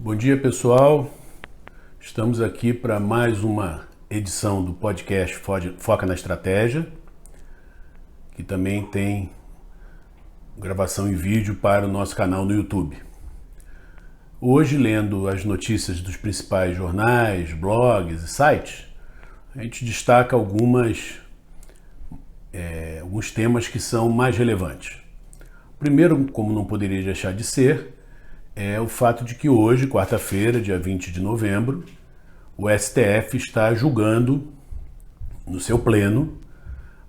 Bom dia, pessoal. Estamos aqui para mais uma edição do podcast Foca na Estratégia, que também tem gravação em vídeo para o nosso canal no YouTube. Hoje, lendo as notícias dos principais jornais, blogs e sites, a gente destaca alguns temas que são mais relevantes. Primeiro, como não poderia deixar de ser, é o fato de que hoje, quarta-feira, dia 20 de novembro, o STF está julgando, no seu pleno,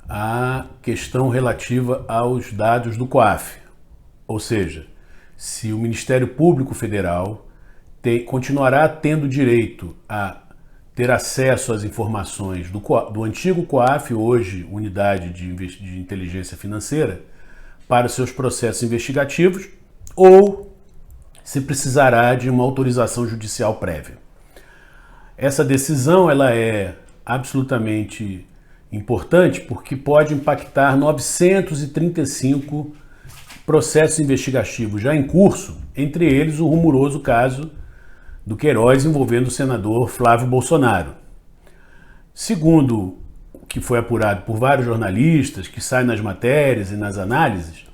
a questão relativa aos dados do COAF. Ou seja, se o Ministério Público Federal continuará tendo direito a ter acesso às informações do antigo COAF, hoje Unidade de Inteligência Financeira, para seus processos investigativos, ou se precisará de uma autorização judicial prévia. Essa decisão ela é absolutamente importante porque pode impactar 935 processos investigativos já em curso, entre eles o rumoroso caso do Queiroz envolvendo o senador Flávio Bolsonaro. Segundo o que foi apurado por vários jornalistas, que saem nas matérias e nas análises,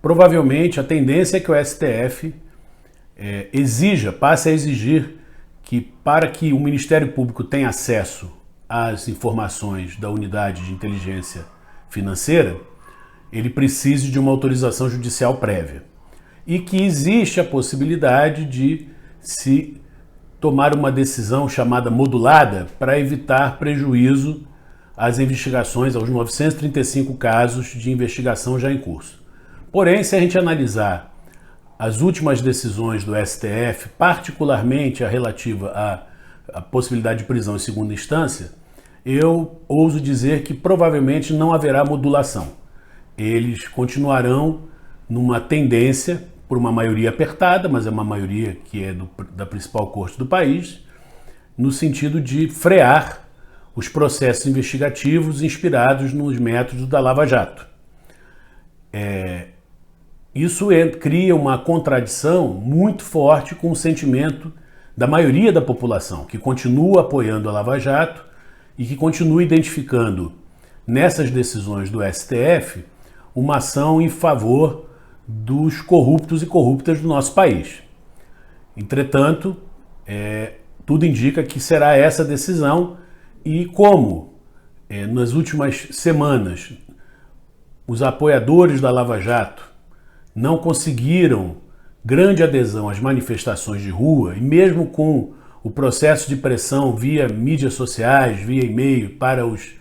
provavelmente a tendência é que o STF passe a exigir que, para que o Ministério Público tenha acesso às informações da Unidade de Inteligência Financeira, ele precise de uma autorização judicial prévia. E que existe a possibilidade de se tomar uma decisão chamada modulada para evitar prejuízo às investigações, aos 935 casos de investigação já em curso. Porém, se a gente analisar as últimas decisões do STF, particularmente a relativa à possibilidade de prisão em segunda instância, eu ouso dizer que provavelmente não haverá modulação. Eles continuarão numa tendência, por uma maioria apertada, mas é uma maioria que é da principal corte do país, no sentido de frear os processos investigativos inspirados nos métodos da Lava Jato. Isso cria uma contradição muito forte com o sentimento da maioria da população, que continua apoiando a Lava Jato e que continua identificando nessas decisões do STF uma ação em favor dos corruptos e corruptas do nosso país. Entretanto, tudo indica que será essa decisão e como nas últimas semanas os apoiadores da Lava Jato não conseguiram grande adesão às manifestações de rua e mesmo com o processo de pressão via mídias sociais, via e-mail para os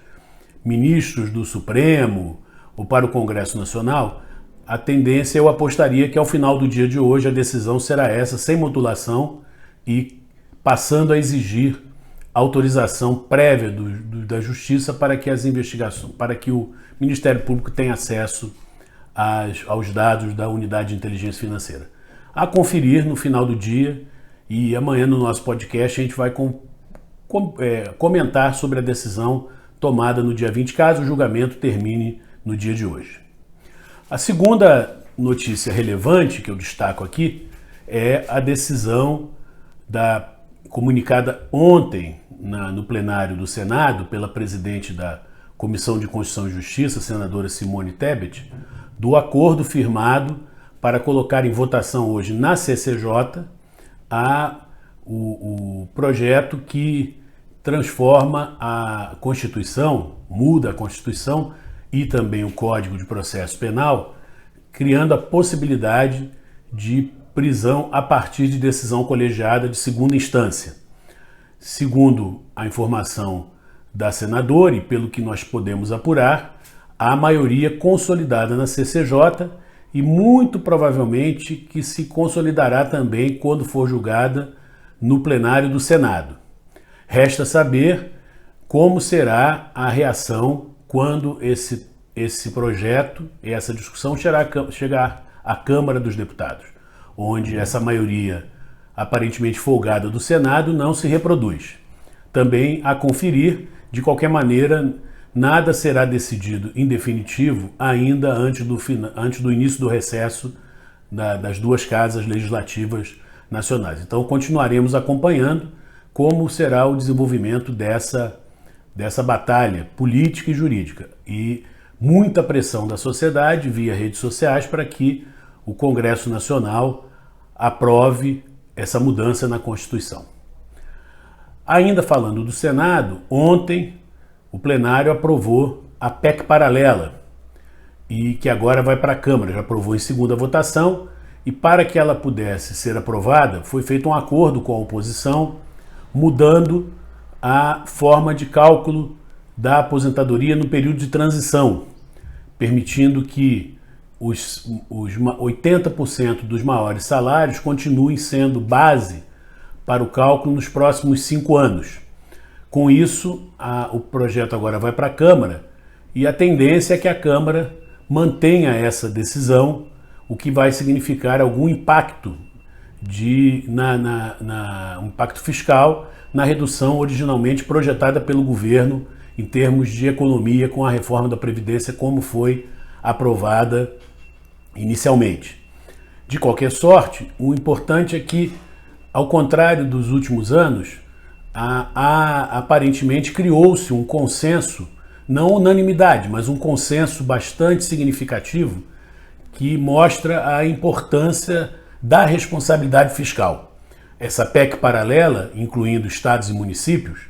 ministros do Supremo ou para o Congresso Nacional, a tendência eu apostaria que ao final do dia de hoje a decisão será essa, sem modulação e passando a exigir autorização prévia da Justiça para que as investigações, para que o Ministério Público tenha acesso aos dados da Unidade de Inteligência Financeira. A conferir no final do dia e amanhã no nosso podcast a gente vai comentar sobre a decisão tomada no dia 20, caso o julgamento termine no dia de hoje. A segunda notícia relevante que eu destaco aqui é a decisão comunicada ontem no plenário do Senado pela presidente da Comissão de Constituição e Justiça, senadora Simone Tebet, do acordo firmado para colocar em votação hoje na CCJ o projeto que transforma a Constituição, muda a Constituição e também o Código de Processo Penal, criando a possibilidade de prisão a partir de decisão colegiada de segunda instância. Segundo a informação da senadora e pelo que nós podemos apurar, há maioria consolidada na CCJ e muito provavelmente que se consolidará também quando for julgada no plenário do Senado. Resta saber como será a reação quando esse projeto e essa discussão chegar à Câmara dos Deputados, onde essa maioria aparentemente folgada do Senado não se reproduz. Também a conferir, de qualquer maneira, nada será decidido em definitivo ainda antes do início do recesso das duas casas legislativas nacionais. Então continuaremos acompanhando como será o desenvolvimento dessa batalha política e jurídica. E muita pressão da sociedade via redes sociais para que o Congresso Nacional aprove essa mudança na Constituição. Ainda falando do Senado, ontem o plenário aprovou a PEC paralela e que agora vai para a Câmara, já aprovou em segunda votação, e para que ela pudesse ser aprovada, foi feito um acordo com a oposição, mudando a forma de cálculo da aposentadoria no período de transição, permitindo que os 80% dos maiores salários continuem sendo base para o cálculo nos próximos 5 anos. Com isso, o projeto agora vai para a Câmara e a tendência é que a Câmara mantenha essa decisão, o que vai significar algum impacto um impacto fiscal na redução originalmente projetada pelo governo em termos de economia com a reforma da Previdência, como foi aprovada inicialmente. De qualquer sorte, o importante é que, ao contrário dos últimos anos, aparentemente criou-se um consenso, não unanimidade, mas um consenso bastante significativo que mostra a importância da responsabilidade fiscal. Essa PEC paralela, incluindo estados e municípios,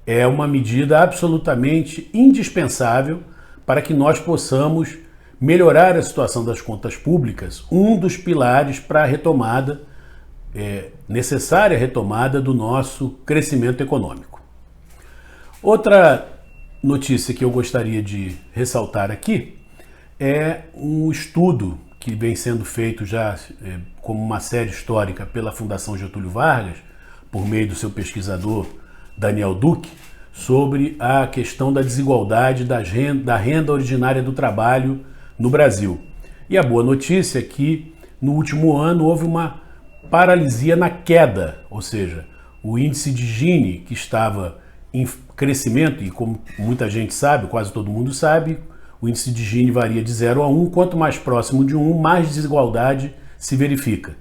é uma medida absolutamente indispensável para que nós possamos melhorar a situação das contas públicas, um dos pilares para a retomada, necessária retomada do nosso crescimento econômico. Outra notícia que eu gostaria de ressaltar aqui é um estudo que vem sendo feito já como uma série histórica pela Fundação Getúlio Vargas, por meio do seu pesquisador Daniel Duque, sobre a questão da desigualdade da renda originária do trabalho no Brasil. E a boa notícia é que no último ano houve uma paralisia na queda, ou seja, o índice de Gini, que estava em crescimento, e como muita gente sabe, quase todo mundo sabe, o índice de Gini varia de 0 a 1, quanto mais próximo de 1, mais desigualdade se verifica.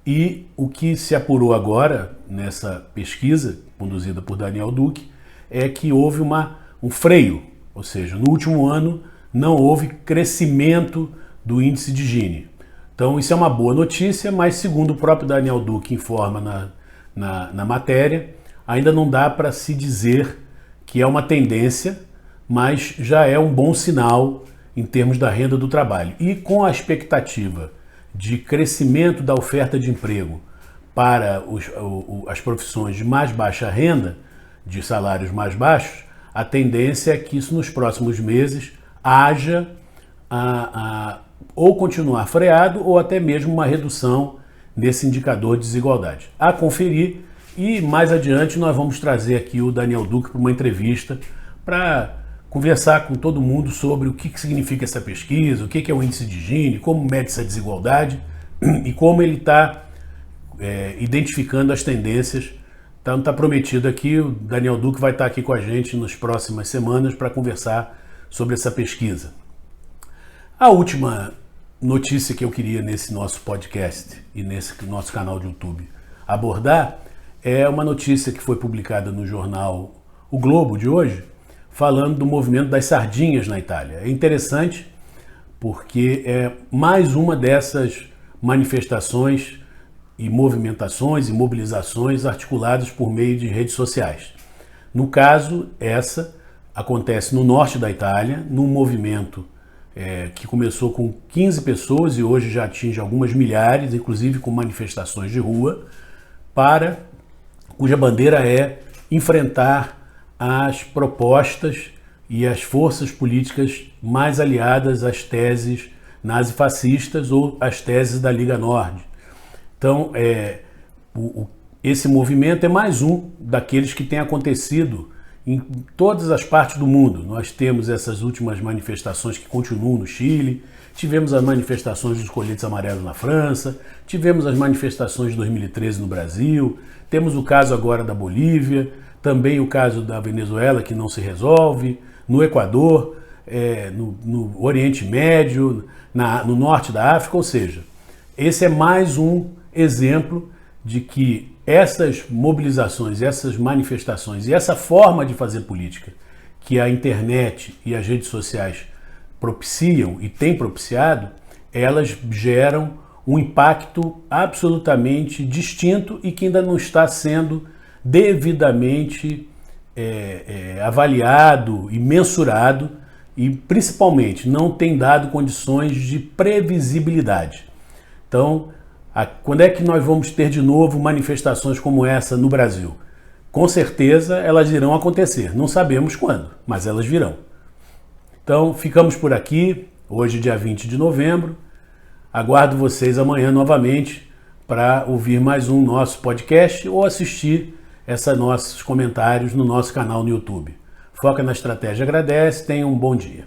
E o que se apurou agora, nessa pesquisa conduzida por Daniel Duque, é que houve um freio, ou seja, no último ano não houve crescimento do índice de Gini. Então isso é uma boa notícia, mas segundo o próprio Daniel Duque informa na matéria, ainda não dá para se dizer que é uma tendência, mas já é um bom sinal em termos da renda do trabalho. E com a expectativa de crescimento da oferta de emprego para as profissões de mais baixa renda, de salários mais baixos, a tendência é que isso nos próximos meses haja ou continuar freado ou até mesmo uma redução nesse indicador de desigualdade. A conferir, e mais adiante nós vamos trazer aqui o Daniel Duque para uma entrevista para conversar com todo mundo sobre o que significa essa pesquisa, o que é o índice de Gini, como mede essa desigualdade e como ele está identificando as tendências. Então está prometido aqui, o Daniel Duque vai estar aqui com a gente nas próximas semanas para conversar sobre essa pesquisa. A última notícia que eu queria nesse nosso podcast e nesse nosso canal de YouTube abordar é uma notícia que foi publicada no jornal O Globo de hoje, falando do movimento das sardinhas na Itália. É interessante porque é mais uma dessas manifestações e movimentações e mobilizações articuladas por meio de redes sociais. No caso, essa acontece no norte da Itália, num movimento que começou com 15 pessoas e hoje já atinge algumas milhares, inclusive com manifestações de rua, cuja bandeira é enfrentar as propostas e as forças políticas mais aliadas às teses nazifascistas ou às teses da Liga Nord. Então, esse movimento é mais um daqueles que tem acontecido em todas as partes do mundo. Nós temos essas últimas manifestações que continuam no Chile, tivemos as manifestações dos coletes amarelos na França, tivemos as manifestações de 2013 no Brasil, temos o caso agora da Bolívia, também o caso da Venezuela que não se resolve, no Equador, no Oriente Médio, no norte da África, ou seja, esse é mais um exemplo de que essas mobilizações, essas manifestações e essa forma de fazer política que a internet e as redes sociais propiciam e têm propiciado, elas geram um impacto absolutamente distinto e que ainda não está sendo devidamente avaliado e mensurado e, principalmente, não tem dado condições de previsibilidade. Então, quando é que nós vamos ter de novo manifestações como essa no Brasil? Com certeza elas irão acontecer, não sabemos quando, mas elas virão. Então, ficamos por aqui, hoje dia 20 de novembro. Aguardo vocês amanhã novamente para ouvir mais um nosso podcast ou assistir esses nossos comentários no nosso canal no YouTube. Foca na Estratégia agradece, tenha um bom dia.